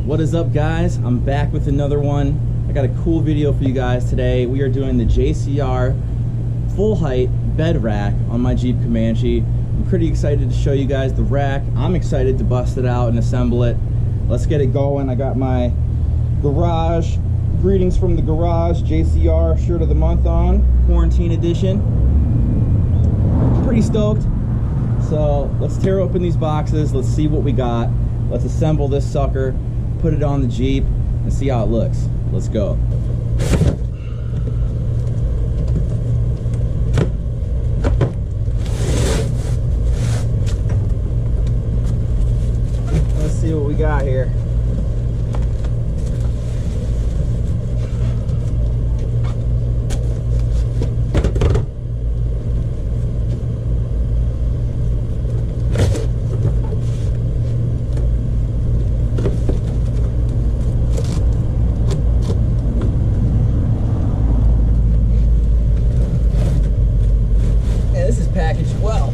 What is up, guys? I'm back with another one. I got a cool video for you guys today. We are doing the JCR full height bed rack on my Jeep Comanche. I'm pretty excited to show you guys the rack. I'm excited to bust it out and assemble it. Let's get it going. I got my garage, greetings from the garage, JCR shirt of the month on, quarantine edition. Pretty stoked. So let's tear open these boxes. Let's see what we got. Let's assemble this sucker, put it on the Jeep, and see how it looks. Let's go. Let's see what we got here. Packaged well.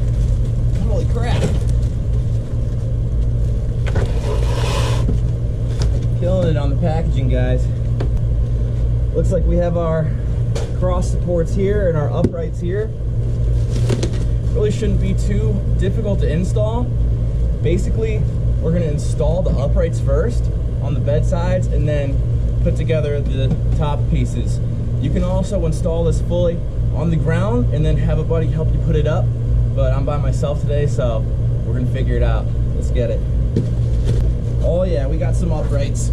Holy crap. Killing it on the packaging, guys. Looks like we have our cross supports here and our uprights here. Really shouldn't be too difficult to install. Basically, we're going to install the uprights first on the bed sides and then put together the top pieces. You can also install this fully on the ground and then have a buddy help you put it up, but I'm by myself today, so we're gonna figure it out. Let's get it. Oh yeah, we got some uprights.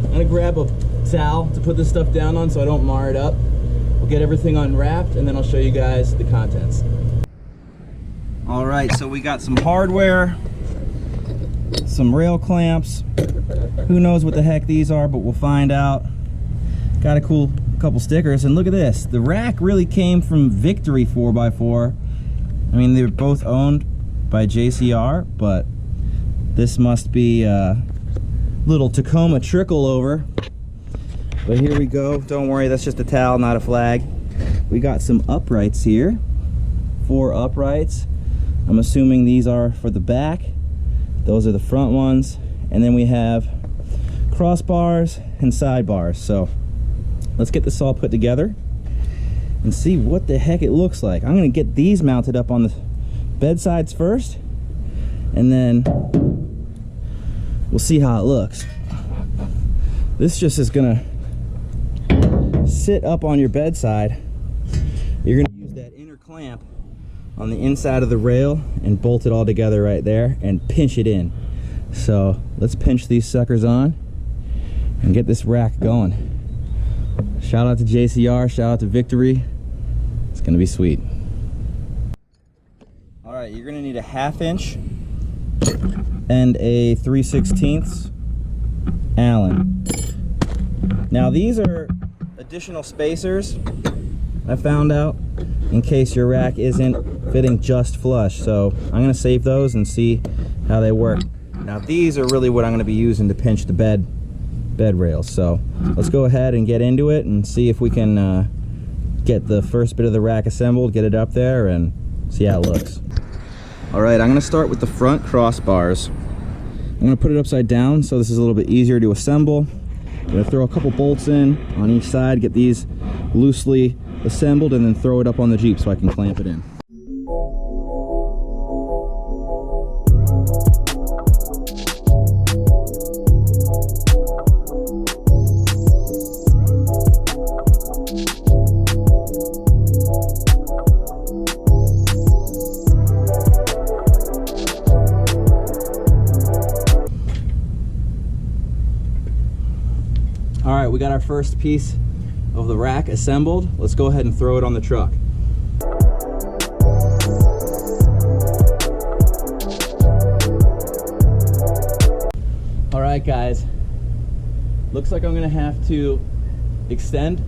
I'm gonna grab a towel to put this stuff down on so I don't mar it up. We'll get everything unwrapped and then I'll show you guys the contents. All right, so we got some hardware, some rail clamps. Who knows what the heck these are, but we'll find out. Got a cool couple stickers, and look at this. The rack really came from Victory 4x4. I mean, they're both owned by JCR, but this must be a little Tacoma trickle over. But here we go. Don't worry, that's just a towel, not a flag. We got some uprights here. 4 uprights. I'm assuming these are for the back. Those are the front ones. And then we have crossbars and sidebars. So let's get this all put together and see what the heck it looks like. I'm gonna get these mounted up on the bed sides first, and then we'll see how it looks. This just is gonna sit up on your bedside. You're gonna use that inner clamp on the inside of the rail and bolt it all together right there and pinch it in. So let's pinch these suckers on and get this rack going. Shout out to JCR, shout out to Victory. It's gonna be sweet. All right, you're gonna need a 1/2 inch and a 3/16 Allen. Now these are additional spacers I found out in case your rack isn't fitting just flush. So I'm gonna save those and see how they work. Now these are really what I'm gonna be using to pinch the bed rails. So let's go ahead and get into it and see if we can get the first bit of the rack assembled, get it up there, and see how it looks. All right, I'm gonna start with the front crossbars. I'm gonna put it upside down so this is a little bit easier to assemble. I'm gonna throw a couple bolts in on each side, get these loosely assembled, and then throw it up on the Jeep so I can clamp it in. All right, we got our first piece of the rack assembled. Let's go ahead and throw it on the truck. All right, guys. Looks like I'm gonna have to extend,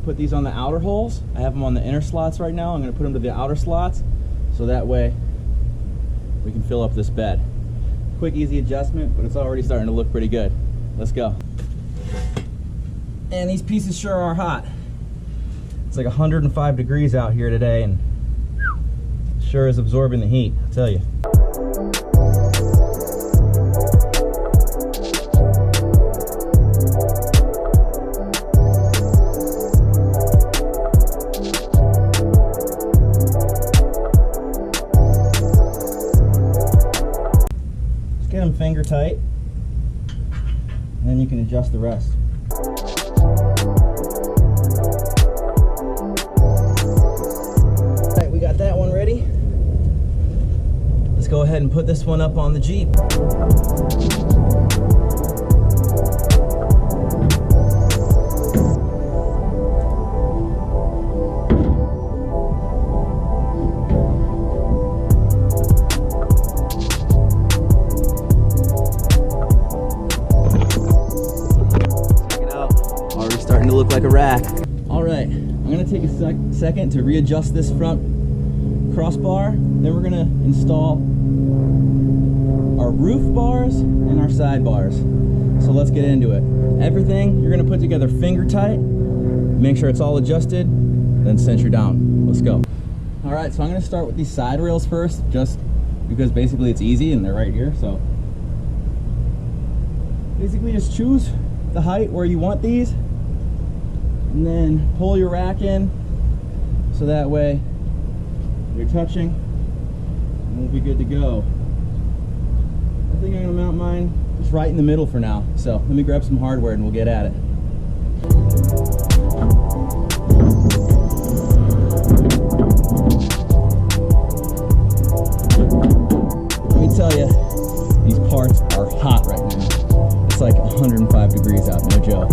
put these on the outer holes. I have them on the inner slots right now. I'm gonna put them to the outer slots so that way we can fill up this bed. Quick, easy adjustment, but it's already starting to look pretty good. Let's go. And these pieces sure are hot. It's like 105 degrees out here today, and sure is absorbing the heat, I'll tell you. them finger tight, and then you can adjust the rest. All right, we got that one ready. Let's go ahead and put this one up on the Jeep. To look like a rack. All right, I'm gonna take a second to readjust this front crossbar. Then we're gonna install our roof bars and our side bars. So let's get into it. Everything you're gonna put together finger tight. Make sure it's all adjusted, then center down. Let's go. All right, so I'm gonna start with these side rails first, just because basically it's easy and they're right here. So basically just choose the height where you want these, and then pull your rack in so that way you're touching and we'll be good to go. I think I'm gonna mount mine just right in the middle for now. So let me grab some hardware and we'll get at it. Let me tell you, these parts are hot right now. It's like 105 degrees out, no joke.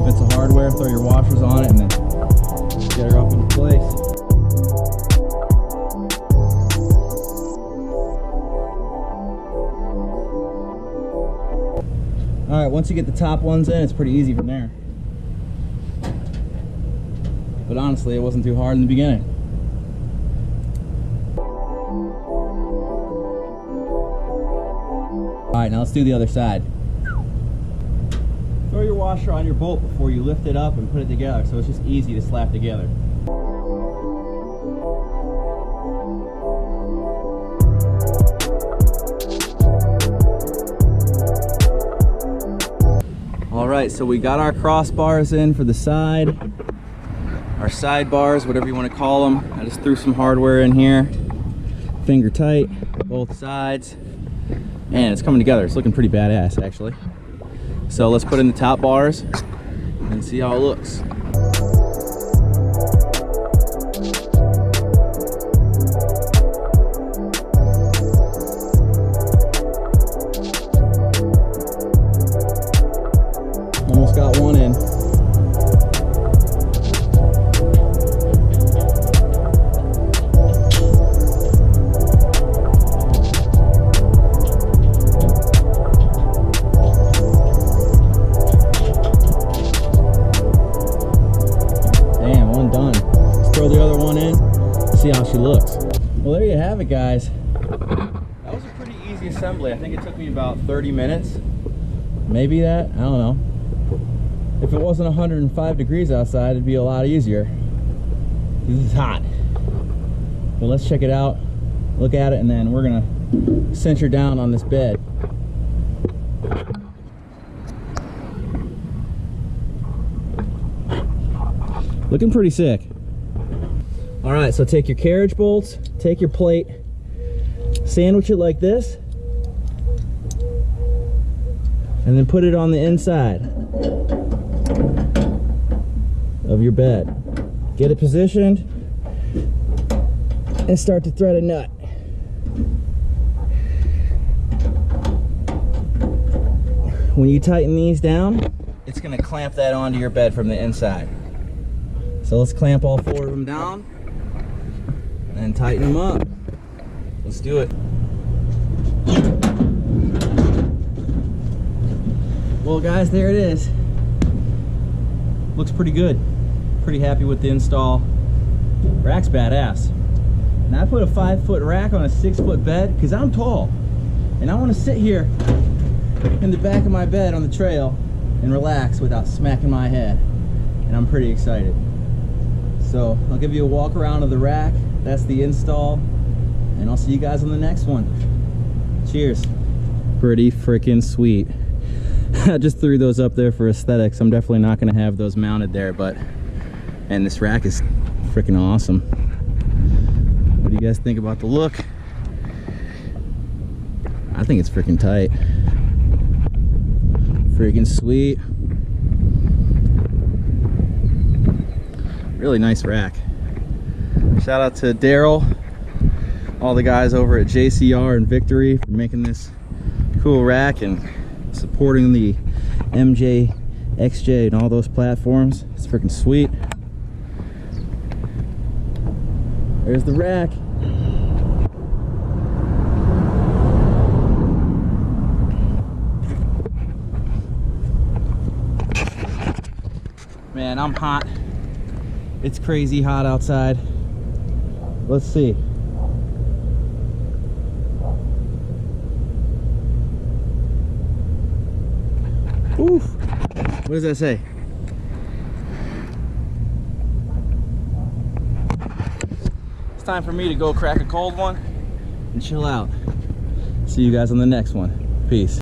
Bits of hardware, throw your washers on it, and then get her up into place. All right, once you get the top ones in, it's pretty easy from there. But honestly, it wasn't too hard in the beginning. All right, now let's do the other side. Throw your washer on your bolt before you lift it up and put it together, so it's just easy to slap together. All right, so we got our crossbars in for the side, our side bars, whatever you want to call them. I just threw some hardware in here, finger tight, both sides, and it's coming together. It's looking pretty badass, actually. So let's put in the top bars and see how it looks. Almost got one in. See how she looks. Well, there you have it, guys. That was a pretty easy assembly. I think it took me about 30 minutes, maybe that, I don't know. If it wasn't 105 degrees outside, it'd be a lot easier. This is hot. Well, let's check it out, look at it, and then we're gonna cinch down on this bed. Looking pretty sick. All right, so take your carriage bolts, take your plate, sandwich it like this, and then put it on the inside of your bed. Get it positioned and start to thread a nut. When you tighten these down, it's gonna clamp that onto your bed from the inside. So let's clamp all 4 of them down and tighten them up. Let's do it. Well, guys, there it is. Looks pretty good. Pretty happy with the install. Rack's badass. And I put a 5-foot rack on a 6-foot bed because I'm tall. And I want to sit here in the back of my bed on the trail and relax without smacking my head. And I'm pretty excited. So I'll give you a walk around of the rack. That's the install, and I'll see you guys on the next one. Cheers. Pretty freaking sweet. I just threw those up there for aesthetics. I'm definitely not going to have those mounted there, and this rack is freaking awesome. What do you guys think about the look? I think it's freaking tight. Freaking sweet. Really nice rack. Shout out to Daryl, all the guys over at JCR and Victory for making this cool rack and supporting the MJ, XJ, and all those platforms. It's freaking sweet. There's the rack. Man, I'm hot. It's crazy hot outside. Let's see. Oof. What does that say? It's time for me to go crack a cold one and chill out. See you guys on the next one. Peace.